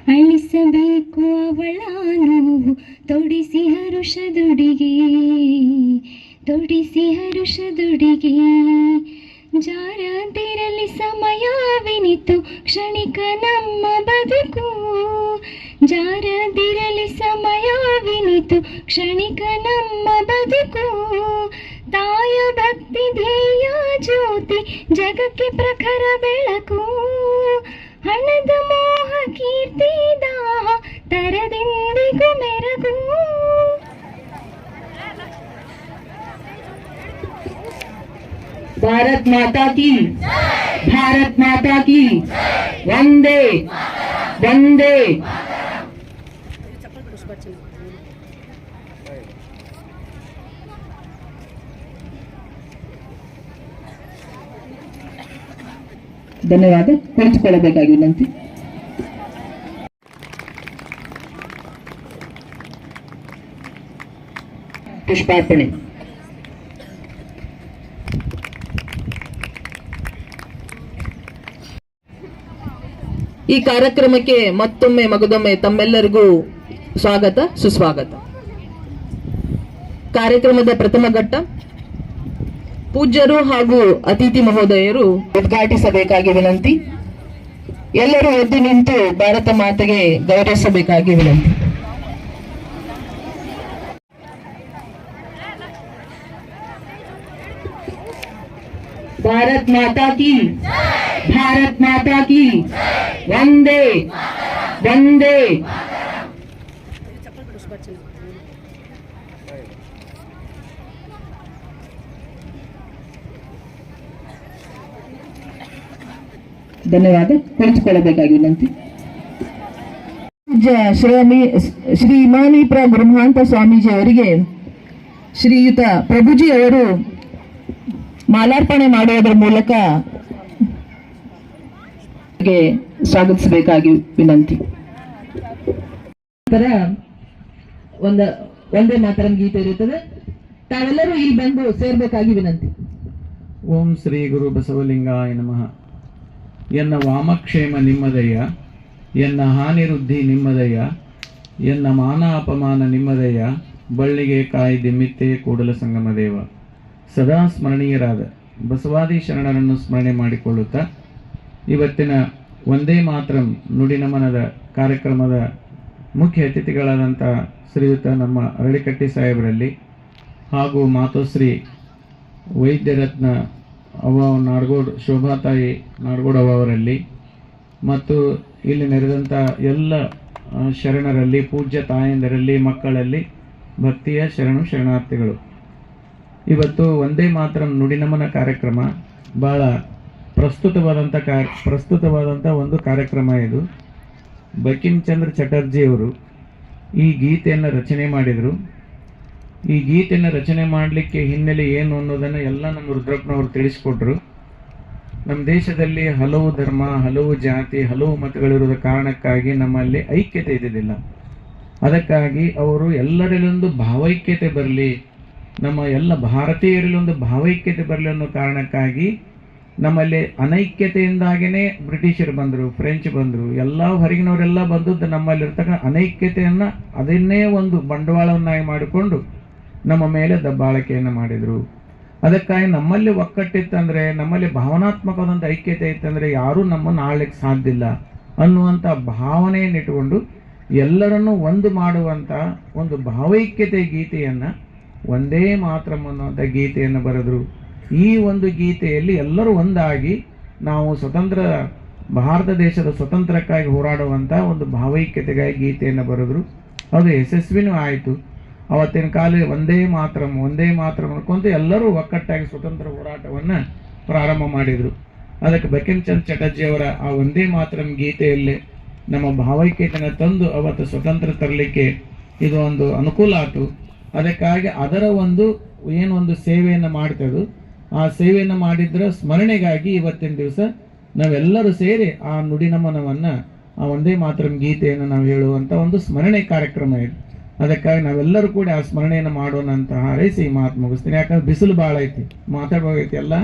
ಅಳಿಸಬೇಕು ಅವಳ ನೋವು ತೊಡಿಸಿ ಹರುಷದುಡಿಗೆ ಜಾರದಿರಲಿ ಸಮಯವಿನಿತು ಕ್ಷಣಿಕ ನಮ್ಮ ಬದುಕು ಜಾರದಿರಲಿ ಸಮಯವಿನಿತು ಕ್ಷಣಿಕ ನಮ್ಮ ಬದುಕು ತಾಯ ಭಕ್ತಿ ಧ್ಯೇಯ ಜ್ಯೋತಿ ಜಗಕ್ಕೆ ಪ್ರಖರ ಬೆಳಕು ಹಣದ ಮೋಹ ಕೀರ್ತಿ ದಾಹ ತರದಿಂದಿಗೂ ಮೆರಗು भारत माता की वंदे वंदे। ಧನ್ಯವಾದ. ಕುಳಿತುಕೊಳ್ಳಬೇಕಾಗಿ ವಿನಂತಿ. ಪುಷ್ಪಾರ್ಪಣೆ. ಈ ಕಾರ್ಯಕ್ರಮಕ್ಕೆ ಮತ್ತೊಮ್ಮೆ ಮಗದೊಮ್ಮೆ ತಮ್ಮೆಲ್ಲರಿಗೂ ಸ್ವಾಗತ ಸುಸ್ವಾಗತ. ಕಾರ್ಯಕ್ರಮದ ಪ್ರಥಮ ಘಟ್ಟ ಪೂಜ್ಯರು ಹಾಗೂ ಅತಿಥಿ ಮಹೋದಯರು ಉದ್ಘಾಟಿಸಬೇಕಾಗಿ ವಿನಂತಿ. ಎಲ್ಲರೂ ಎದ್ದು ನಿಂತು ಭಾರತ ಮಾತೆಗೆ ಗೌರವಿಸಬೇಕಾಗಿ ವಿನಂತಿ. भारत माता की वंदे वंदे। ಧನ್ಯವಾದ. ಕುಳಿತುಕೊಳ್ಳಬೇಕಾಗಿ ವಿನಂತಿ. ಶ್ರೀ ಇಮಾಮೀಪುರ ಬ್ರಹ್ಮಾಂತ ಸ್ವಾಮೀಜಿ ಅವರಿಗೆ ಶ್ರೀಯುತ ಪ್ರಭುಜಿ ಅವರು ಮಾಲಾರ್ಪಣೆ ಮಾಡುವುದರ ಮೂಲಕ ಸ್ವಾಗತಿಸಬೇಕಾಗಿ ವಿನಂತಿ. ಒಂದೇ ಮಾತರಂ ಗೀತೆ ಇರುತ್ತದೆ. ತಾವೆಲ್ಲರೂ ಇಲ್ಲಿ ಬಂದು ಸೇರ್ಬೇಕಾಗಿ ವಿನಂತಿ. ಓಂ ಶ್ರೀ ಗುರು ಬಸವಲಿಂಗಾಯ ನಮಃ. ಎನ್ನ ವಾಮಕ್ಷೇಮ ನಿಮ್ಮದಯ್ಯ, ಎನ್ನ ಹಾನಿರುದ್ಧಿ ನಿಮ್ಮದಯ್ಯ, ಎನ್ನ ಮಾನ ಅಪಮಾನ ನಿಮ್ಮದಯ್ಯ, ಬಳ್ಳಿಗೆ ಕಾಯಿ ದಿಮ್ಮಿತ್ತೆ ಕೂಡಲ ಸಂಗಮ ದೇವ. ಸದಾ ಸ್ಮರಣೀಯರಾದ ಬಸವಾದಿ ಶರಣರನ್ನು ಸ್ಮರಣೆ ಮಾಡಿಕೊಳ್ಳುತ್ತಾ ಇವತ್ತಿನ ಒಂದೇ ಮಾತರಂ ನುಡಿನಮನದ ಕಾರ್ಯಕ್ರಮದ ಮುಖ್ಯ ಅತಿಥಿಗಳಾದಂಥ ಶ್ರೀಯುತ ನಮ್ಮ ಅರಳಿಕಟ್ಟಿ ಸಾಹೇಬರಲ್ಲಿ ಹಾಗೂ ಮಾತೋಶ್ರೀ ವೈದ್ಯರತ್ನ ನಾಡಗೋಡ್ ಶೋಭಾತಾಯಿ ನಾಡಗೋಡ್ ಅವರಲ್ಲಿ ಮತ್ತು ಇಲ್ಲಿ ನೆರೆದಂಥ ಎಲ್ಲ ಶರಣರಲ್ಲಿ, ಪೂಜ್ಯ ತಾಯಂದರಲ್ಲಿ, ಮಕ್ಕಳಲ್ಲಿ ಭಕ್ತಿಯ ಶರಣಾರ್ಥಿಗಳು. ಇವತ್ತು ಒಂದೇ ಮಾತರಂ ನುಡಿನಮನ ಕಾರ್ಯಕ್ರಮ ಬಹಳ ಪ್ರಸ್ತುತವಾದಂಥ ಒಂದು ಕಾರ್ಯಕ್ರಮ ಇದು. ಬಂಕಿಮ್ ಚಂದ್ರ ಚಟರ್ಜಿಯವರು ಈ ಗೀತೆಯನ್ನು ರಚನೆ ಮಾಡಿದರು. ಈ ಗೀತೆಯನ್ನು ರಚನೆ ಮಾಡಲಿಕ್ಕೆ ಹಿನ್ನೆಲೆ ಏನು ಅನ್ನೋದನ್ನು ಎಲ್ಲ ನಮ್ಮ ರುದ್ರಪ್ಪನವರು ತಿಳಿಸ್ಕೊಟ್ರು. ನಮ್ಮ ದೇಶದಲ್ಲಿ ಹಲವು ಧರ್ಮ, ಹಲವು ಜಾತಿ, ಹಲವು ಮತಗಳಿರೋದ ಕಾರಣಕ್ಕಾಗಿ ನಮ್ಮಲ್ಲಿ ಐಕ್ಯತೆ ಇದ್ದಿದ್ದಿಲ್ಲ. ಅದಕ್ಕಾಗಿ ಅವರು ಎಲ್ಲರಲ್ಲೊಂದು ಭಾವೈಕ್ಯತೆ ಬರಲಿ, ನಮ್ಮ ಎಲ್ಲ ಭಾರತೀಯರಲ್ಲಿ ಒಂದು ಭಾವೈಕ್ಯತೆ ಬರಲಿ ಅನ್ನೋ ಕಾರಣಕ್ಕಾಗಿ ನಮ್ಮಲ್ಲಿ ಅನೈಕ್ಯತೆಯಿಂದಾಗೇ ಬ್ರಿಟಿಷರು ಬಂದರು, ಫ್ರೆಂಚ್ ಬಂದರು, ಎಲ್ಲ ಹೊರಗಿನವರೆಲ್ಲ ಬಂದದ್ದು ನಮ್ಮಲ್ಲಿರ್ತಕ್ಕ ಅನೈಕ್ಯತೆಯನ್ನು ಅದನ್ನೇ ಒಂದು ಬಂಡವಾಳವನ್ನಾಗಿ ಮಾಡಿಕೊಂಡು ನಮ್ಮ ಮೇಲೆ ದಬ್ಬಾಳಿಕೆಯನ್ನು ಮಾಡಿದರು. ಅದಕ್ಕಾಗಿ ನಮ್ಮಲ್ಲಿ ಒಕ್ಕಟ್ಟಿತ್ತಂದರೆ, ನಮ್ಮಲ್ಲಿ ಭಾವನಾತ್ಮಕವಾದಂಥ ಐಕ್ಯತೆ ಇತ್ತಂದರೆ ಯಾರೂ ನಮ್ಮನ್ನು ಆಳ್ಲಿಕ್ಕೆ ಸಾಧ್ಯ ಇಲ್ಲ ಅನ್ನುವಂಥ ಭಾವನೆಯನ್ನಿಟ್ಟುಕೊಂಡು ಎಲ್ಲರನ್ನೂ ಒಂದು ಮಾಡುವಂಥ ಒಂದು ಭಾವೈಕ್ಯತೆ ಗೀತೆಯನ್ನು ಒಂದೇ ಮಾತರಂ ಅನ್ನುವಂಥ ಗೀತೆಯನ್ನು ಬರೆದರು. ಈ ಒಂದು ಗೀತೆಯಲ್ಲಿ ಎಲ್ಲರೂ ಒಂದಾಗಿ ನಾವು ಭಾರತ ದೇಶದ ಸ್ವತಂತ್ರಕ್ಕಾಗಿ ಹೋರಾಡುವಂಥ ಒಂದು ಭಾವೈಕ್ಯತೆಗಾಗಿ ಗೀತೆಯನ್ನು ಬರೆದರು. ಅದು ಯಶಸ್ವಿನೂ ಆಯಿತು. ಅವತ್ತಿನ ಕಾಲ ಒಂದೇ ಮಾತರಂ ಅನ್ಕೊಂತ ಎಲ್ಲರೂ ಒಕ್ಕಟ್ಟಾಗಿ ಸ್ವತಂತ್ರ ಹೋರಾಟವನ್ನು ಪ್ರಾರಂಭ ಮಾಡಿದರು. ಅದಕ್ಕೆ ಬಂಕಿಮ್ ಚಂದ್ರ ಚಟರ್ಜಿಯವರ ಆ ಒಂದೇ ಮಾತರಂ ಗೀತೆಯಲ್ಲಿ ನಮ್ಮ ಭಾವೈಕ್ಯತೆಯನ್ನು ತಂದು ಅವತ್ತು ಸ್ವತಂತ್ರ ತರಲಿಕ್ಕೆ ಇದು ಒಂದು ಅನುಕೂಲ ಆಯಿತು. ಅದಕ್ಕಾಗಿ ಅದರ ಒಂದು ಸೇವೆಯನ್ನು ಮಾಡ್ತದ್ದು, ಆ ಸೇವೆಯನ್ನು ಮಾಡಿದ್ರ ಸ್ಮರಣೆಗಾಗಿ ಇವತ್ತಿನ ದಿವಸ ನಾವೆಲ್ಲರೂ ಸೇರಿ ಆ ನುಡಿನಮನವನ್ನು, ಆ ಒಂದೇ ಮಾತರಂ ಗೀತೆಯನ್ನು ನಾವು ಹೇಳುವಂಥ ಒಂದು ಸ್ಮರಣೆ ಕಾರ್ಯಕ್ರಮ ಇದೆ. ಅದಕ್ಕಾಗಿ ನಾವೆಲ್ಲರೂ ಕೂಡ ಆ ಸ್ಮರಣೆಯನ್ನು ಮಾಡೋಣ ಅಂತ ಹಾರೈಸಿ ಮಾತು ಮುಗಿಸ್ತೀನಿ. ಯಾಕಂದ್ರೆ ಬಿಸಿಲು ಭಾಳ ಐತಿ, ಮಾತಾಡ್ಬೋಗೈತಿ, ಎಲ್ಲ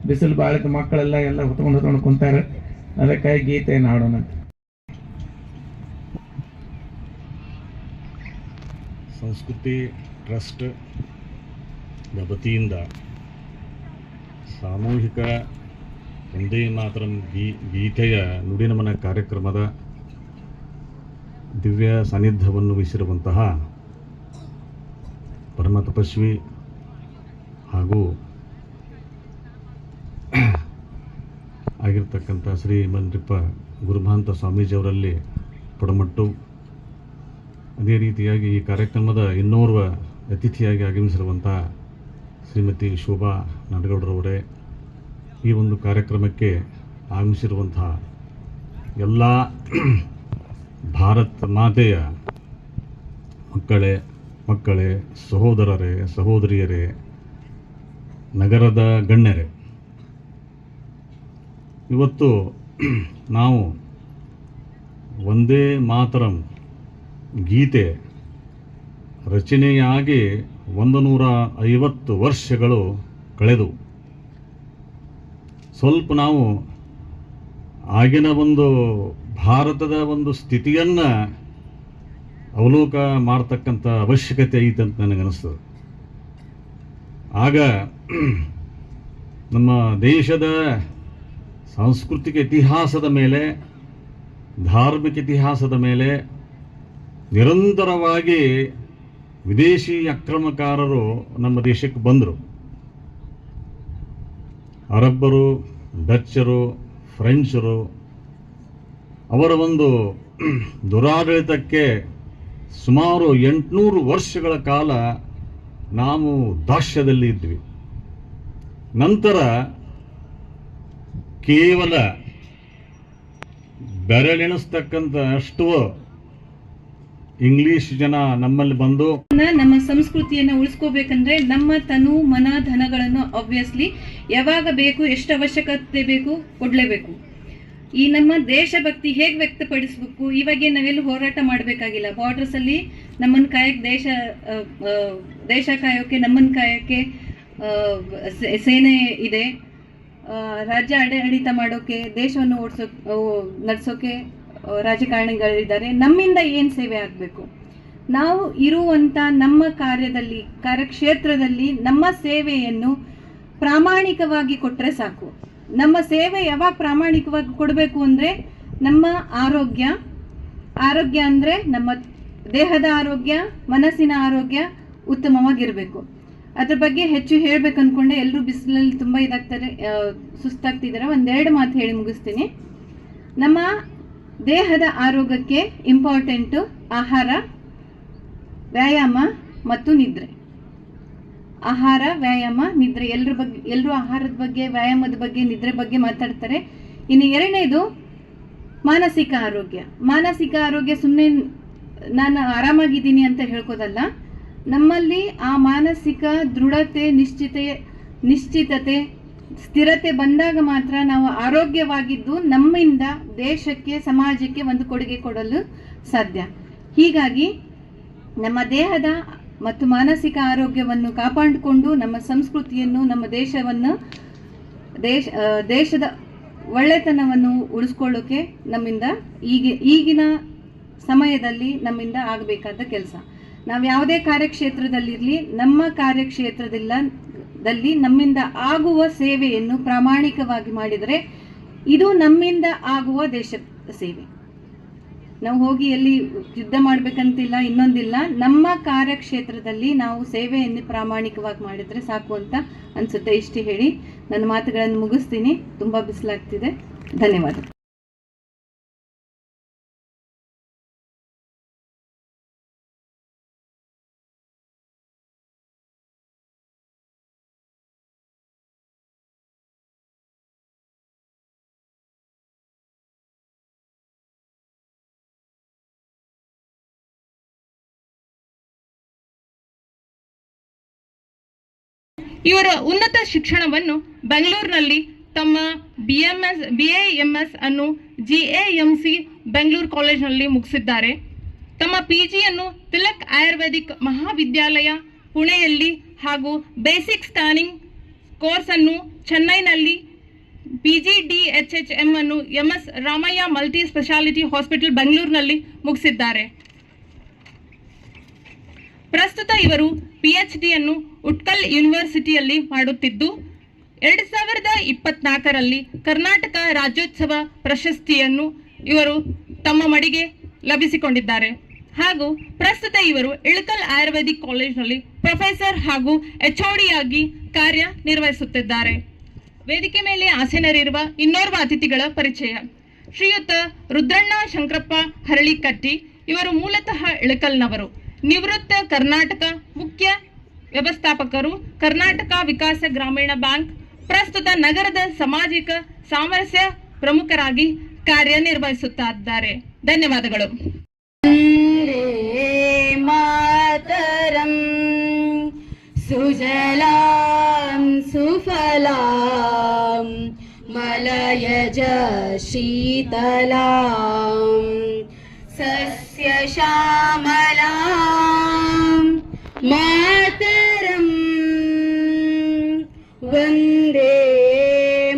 ಬಿಸಿಲು ಭಾಳ ಐತಿ, ಮಕ್ಕಳೆಲ್ಲ ಹೊತ್ಕೊಂಡು ಕುಂತಾರೆ. ಅದಕ್ಕಾಗಿ ಗೀತೆಯನ್ನು ಹಾಡೋಣ. ಸಂಸ್ಕೃತಿ ಟ್ರಸ್ಟ್ ವತಿಯಿಂದ ಸಾಮೂಹಿಕ ವಂದೇ ಮಾತರಂ ಗೀತೆಯ ನುಡಿನಮನ ಕಾರ್ಯಕ್ರಮದ ದಿವ್ಯ ಸಾನ್ನಿಧ್ಯವನ್ನು ವಹಿಸಿರುವಂತಹ ಪರಮ ತಪಸ್ವಿ ಹಾಗೂ ಆಗಿರ್ತಕ್ಕಂಥ ಶ್ರೀ ಮಂಡ್ರಿಪ್ಪ ಗುರುಮಹಂತ ಸ್ವಾಮೀಜಿಯವರಲ್ಲಿ ಪುಡಮಟ್ಟು, ಅದೇ ರೀತಿಯಾಗಿ ಈ ಕಾರ್ಯಕ್ರಮದ ಇನ್ನೋರ್ವ ಅತಿಥಿಯಾಗಿ ಆಗಮಿಸಿರುವಂಥ ಶ್ರೀಮತಿ ಶೋಭಾ ನಾಡಗೌಡರವರೇ, ಈ ಒಂದು ಕಾರ್ಯಕ್ರಮಕ್ಕೆ ಆಗಮಿಸಿರುವಂತಹ ಎಲ್ಲ ಭಾರತ ಮಾತೆಯ ಮಕ್ಕಳೇ, ಸಹೋದರರೇ, ಸಹೋದರಿಯರೇ, ನಗರದ ಗಣ್ಯರೇ, ಇವತ್ತು ನಾವು ವಂದೇ ಮಾತರಂ ಗೀತೆ ರಚನೆಯಾಗಿ 150 ವರ್ಷಗಳು ಕಳೆದು ಸ್ವಲ್ಪ ನಾವು ಆಗಿನ ಒಂದು ಭಾರತದ ಒಂದು ಸ್ಥಿತಿಯನ್ನು ಅವಲೋಕ ಮಾಡ್ತಕ್ಕಂಥ ಅವಶ್ಯಕತೆ ಐತೆ ಅಂತ ನನಗನ್ನಿಸ್ತದೆ. ಆಗ ನಮ್ಮ ದೇಶದ ಸಾಂಸ್ಕೃತಿಕ ಇತಿಹಾಸದ ಮೇಲೆ, ಧಾರ್ಮಿಕ ಇತಿಹಾಸದ ಮೇಲೆ ನಿರಂತರವಾಗಿ ವಿದೇಶಿ ಅಕ್ರಮಕಾರರು ನಮ್ಮ ದೇಶಕ್ಕೆ ಬಂದರು. ಅರಬ್ಬರು, ಡಚ್ಚರು, ಫ್ರೆಂಚರು ಅವರ ಒಂದು ದುರಾಡಳಿತಕ್ಕೆ ಸುಮಾರು 800 ವರ್ಷಗಳ ಕಾಲ ನಾವು ದಾಸ್ಯದಲ್ಲಿ ಇದ್ವಿ. ನಂತರ ಕೇವಲ ಬೆರಳೆಣಿಸ್ತಕ್ಕಂಥ ಅಷ್ಟು ಇಂಗ್ಲಿಷ್ ಜನ ನಮ್ಮಲ್ಲಿ ಬಂದು ನಮ್ಮ ಸಂಸ್ಕೃತಿಯನ್ನು ಉಳಿಸ್ಕೋಬೇಕಂದ್ರೆ ನಮ್ಮ ತನು ಮನ ಧನಗಳನ್ನು ಆಬ್ವಿಯಸ್ಲಿ ಯಾವಾಗ ಬೇಕು, ಎಷ್ಟು ಅವಶ್ಯಕತೆ ಬೇಕು ಕೊಡಲೇಬೇಕು. ಈ ನಮ್ಮ ದೇಶಭಕ್ತಿ ಹೇಗೆ ವ್ಯಕ್ತಪಡಿಸಬೇಕು, ಇವಾಗ ನಾವೆಲ್ಲೂ ಹೋರಾಟ ಮಾಡಬೇಕಾಗಿಲ್ಲ. ಬಾರ್ಡರ್ಸ್ ಅಲ್ಲಿ ನಮ್ಮನ್ನು ಕಾಯಕ್ಕೆ ದೇಶ ಕಾಯೋಕೆ, ನಮ್ಮನ್ನು ಕಾಯೋಕೆ ಸೇನೆ ಇದೆ. ರಾಜ್ಯ ಆಡಳಿತ ಮಾಡೋಕೆ, ದೇಶವನ್ನು ನಡೆಸೋಕೆ ರಾಜಕಾರಣಿಗಳಿದ್ದಾರೆ. ನಮ್ಮಿಂದ ಏನು ಸೇವೆ ಆಗಬೇಕು, ನಾವು ಇರುವಂಥ ನಮ್ಮ ಕಾರ್ಯಕ್ಷೇತ್ರದಲ್ಲಿ ನಮ್ಮ ಸೇವೆಯನ್ನು ಪ್ರಾಮಾಣಿಕವಾಗಿ ಕೊಟ್ಟರೆ ಸಾಕು. ನಮ್ಮ ಸೇವೆ ಯಾವಾಗ ಪ್ರಾಮಾಣಿಕವಾಗಿ ಕೊಡಬೇಕು ಅಂದರೆ ನಮ್ಮ ಆರೋಗ್ಯ ಅಂದರೆ ನಮ್ಮ ದೇಹದ ಆರೋಗ್ಯ, ಮನಸ್ಸಿನ ಆರೋಗ್ಯ ಉತ್ತಮವಾಗಿರಬೇಕು. ಅದ್ರ ಬಗ್ಗೆ ಹೆಚ್ಚು ಹೇಳ್ಬೇಕು ಅಂದ್ಕೊಂಡೆ. ಎಲ್ಲರೂ ಬಿಸಿಲಲ್ಲಿ ತುಂಬ ಸುಸ್ತಾಗ್ತಿದ್ದಾರೆ. 1-2 ಮಾತು ಹೇಳಿ ಮುಗಿಸ್ತೀನಿ. ನಮ್ಮ ದೇಹದ ಆರೋಗ್ಯಕ್ಕೆ ಇಂಪಾರ್ಟೆಂಟು ಆಹಾರ, ವ್ಯಾಯಾಮ ಮತ್ತು ನಿದ್ರೆ. ಆಹಾರ, ವ್ಯಾಯಾಮ, ನಿದ್ರೆ. ಎಲ್ಲರೂ ಆಹಾರದ ಬಗ್ಗೆ, ವ್ಯಾಯಾಮದ ಬಗ್ಗೆ, ನಿದ್ರೆ ಬಗ್ಗೆ ಮಾತಾಡ್ತಾರೆ. ಇನ್ನು 2ನೇದು ಮಾನಸಿಕ ಆರೋಗ್ಯ. ಮಾನಸಿಕ ಆರೋಗ್ಯ ಸುಮ್ಮನೆ ನಾನು ಆರಾಮಾಗಿದ್ದೀನಿ ಅಂತ ಹೇಳ್ಕೋದಲ್ಲ. ನಮ್ಮಲ್ಲಿ ಆ ಮಾನಸಿಕ ದೃಢತೆ, ನಿಶ್ಚಿತತೆ, ಸ್ಥಿರತೆ ಬಂದಾಗ ಮಾತ್ರ ನಾವು ಆರೋಗ್ಯವಾಗಿದ್ದು ನಮ್ಮಿಂದ ದೇಶಕ್ಕೆ, ಸಮಾಜಕ್ಕೆ ಒಂದು ಕೊಡುಗೆ ಕೊಡಲು ಸಾಧ್ಯ. ಹೀಗಾಗಿ ನಮ್ಮ ದೇಹದ ಮತ್ತು ಮಾನಸಿಕ ಆರೋಗ್ಯವನ್ನು ಕಾಪಾಡಿಕೊಂಡು ನಮ್ಮ ಸಂಸ್ಕೃತಿಯನ್ನು, ನಮ್ಮ ದೇಶದ ಒಳ್ಳೆತನವನ್ನು ಉಳಿಸ್ಕೊಳ್ಳೋಕೆ ನಮ್ಮಿಂದ ಈಗಿನ ಸಮಯದಲ್ಲಿ ನಮ್ಮಿಂದ ಆಗಬೇಕಾದ ಕೆಲಸ. ನಾವು ಯಾವುದೇ ಕಾರ್ಯಕ್ಷೇತ್ರದಲ್ಲಿರಲಿ, ನಮ್ಮ ಕಾರ್ಯಕ್ಷೇತ್ರದಲ್ಲಿ ನಮ್ಮಿಂದ ಆಗುವ ಸೇವೆಯನ್ನು ಪ್ರಾಮಾಣಿಕವಾಗಿ ಮಾಡಿದರೆ ಇದು ನಮ್ಮಿಂದ ಆಗುವ ದೇಶದ ಸೇವೆ. ನಾವು ಹೋಗಿ ಎಲ್ಲಿ ಯುದ್ಧ ಮಾಡಬೇಕಂತಿಲ್ಲ, ಇನ್ನೊಂದಿಲ್ಲ. ನಮ್ಮ ಕಾರ್ಯಕ್ಷೇತ್ರದಲ್ಲಿ ನಾವು ಸೇವೆಯನ್ನು ಪ್ರಾಮಾಣಿಕವಾಗಿ ಮಾಡಿದರೆ ಸಾಕು ಅಂತ ಅನಿಸುತ್ತೆ. ಇಷ್ಟು ಹೇಳಿ ನನ್ನ ಮಾತುಗಳನ್ನು ಮುಗಿಸ್ತೀನಿ. ತುಂಬ ಬಿಸಿಲಾಗ್ತಿದೆ. ಧನ್ಯವಾದ. ಇವರ ಉನ್ನತ ಶಿಕ್ಷಣವನ್ನು ಬೆಂಗಳೂರಿನಲ್ಲಿ ತಮ್ಮ BA-MS ಅನ್ನು GAMC ಬೆಂಗಳೂರು ಕಾಲೇಜಿನಲ್ಲಿ ಮುಗಿಸಿದ್ದಾರೆ. ತಮ್ಮ PGಯನ್ನು ತಿಲಕ್ ಆಯುರ್ವೇದಿಕ್ ಮಹಾವಿದ್ಯಾಲಯ ಪುಣೆಯಲ್ಲಿ ಹಾಗೂ ಬೇಸಿಕ್ ಸ್ಕ್ಯಾನಿಂಗ್ ಕೋರ್ಸ್ ಅನ್ನು ಚೆನ್ನೈನಲ್ಲಿ, PGDHHM ಅನ್ನು MS Ramaiah multi speciality hospital ಬೆಂಗಳೂರಿನಲ್ಲಿ ಮುಗಿಸಿದ್ದಾರೆ. ಪ್ರಸ್ತುತ ಇವರು PhD ಅನ್ನು ಉಟ್ಕಲ್ ಯೂನಿವರ್ಸಿಟಿಯಲ್ಲಿ ಮಾಡುತ್ತಿದ್ದು 2024ರಲ್ಲಿ ಕರ್ನಾಟಕ ರಾಜ್ಯೋತ್ಸವ ಪ್ರಶಸ್ತಿಯನ್ನು ಇವರು ತಮ್ಮ ಮಡಿಗೆ ಲಭಿಸಿಕೊಂಡಿದ್ದಾರೆ. ಹಾಗೂ ಪ್ರಸ್ತುತ ಇವರು ಇಳಕಲ್ ಆಯುರ್ವೇದಿಕ್ ಕಾಲೇಜಿನಲ್ಲಿ ಪ್ರೊಫೆಸರ್ ಹಾಗೂ HOD ಆಗಿ ಕಾರ್ಯನಿರ್ವಹಿಸುತ್ತಿದ್ದಾರೆ. ವೇದಿಕೆ ಮೇಲೆ ಆಸೀನರಿರುವ ಇನ್ನೋರ್ವ ಅತಿಥಿಗಳ ಪರಿಚಯ. ಶ್ರೀಯುತ ರುದ್ರಣ್ಣ ಶಂಕರಪ್ಪ ಹರಳಿಕಟ್ಟಿ, ಇವರು ಮೂಲತಃ ಇಳಕಲ್ನವರು. ನಿವೃತ್ತ ಕರ್ನಾಟಕ ಮುಖ್ಯ ವ್ಯವಸ್ಥಾಪಕರು, ಕರ್ನಾಟಕ ವಿಕಾಸ ಗ್ರಾಮೀಣ ಬ್ಯಾಂಕ್. ಪ್ರಸ್ತುತ ನಗರದ ಸಾಮಾಜಿಕ ಸಾಮರಸ್ಯ ಪ್ರಮುಖರಾಗಿ ಕಾರ್ಯನಿರ್ವಹಿಸುತ್ತಿದ್ದಾರೆ. ಧನ್ಯವಾದಗಳು. ಮಾತರಂ ಸುಜಲಾಂ ಸುಫಲಾಂ ಮಲಯಜ ಶೀತಲಾಂ ಸಸ್ಯ ಶ್ಯಾಮಲಾಂ ಮಾತರಂ ವಂದೇ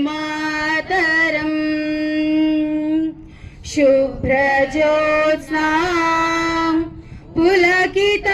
ಮಾತರಂ ಶುಭ್ರಜ್ಯೋತ್ಸ್ನಾ ಪುಲಕಿತ